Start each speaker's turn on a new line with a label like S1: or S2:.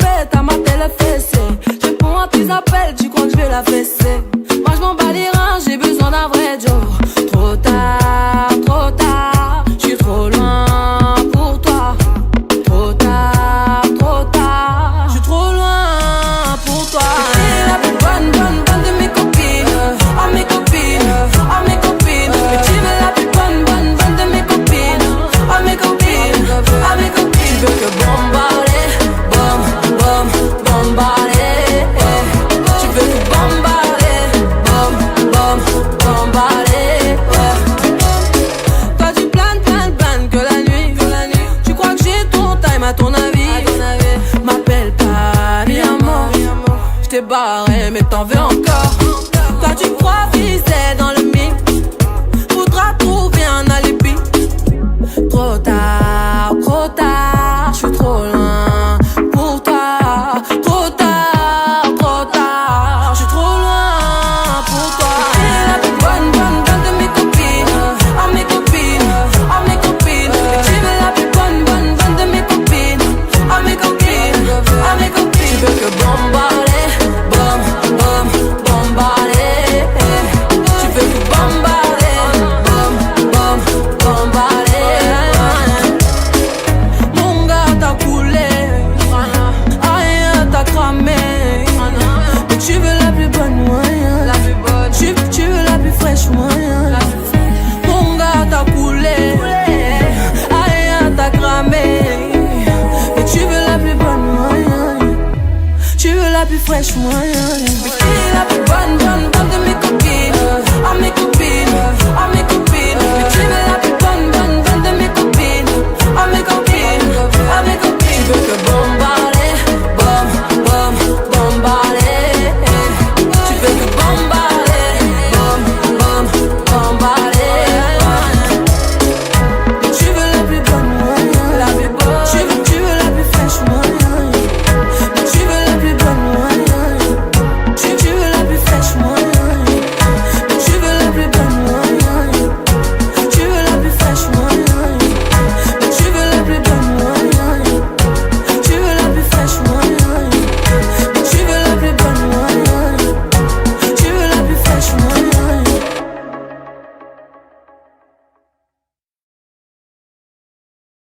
S1: bête à mater le fessé. Je réponds à tes appels, tu crois que je vais la fesser. Moi je m'en bats les reins, j'ai besoin d'un vrai Joe. Trop tard, je suis trop loin pour toi. Trop tard, je suis trop loin pour toi. T'es la plus bonne de mes copines. Oh mes copines, oh mes copines. Et tu veux la plus bonne de mes copines. Oh mes copines, oh mes copines. Tu veux que bombarder, bombarder. Tu veux que bombarder, bombarder. Toi tu planes que la nuit. Tu crois que j'ai ton time à ton avis. M'appelle pas mi amor. J't'ai barré mais t'en veux encore. Toi tu crois viser dans le mille. Faudra trouver un alibi. Trop tard, je suis trop loin pour toi. Trop tard, je suis trop loin pour toi. T'es la plus bonne de mes copines. Oh mes copines, oh mes copines. Et tu veux la plus bonne de mes copines. Oh mes copines, oh mes copines. Tu veux que bombarder, bombarder. Tu veux que bombarder, bombarder. Mon gars t'as coulé, rien t'as cramé. Mais tu veux la plus bonne moyen. Tu veux la plus fraîche moyen. Mon gars t'as coulé, rien t'as cramé. Mais tu veux la plus bonne moyen. Tu veux la plus fraîche moyen. Mais qui est la plus bonne de mes copines. Oh mes copines, oh mes copines.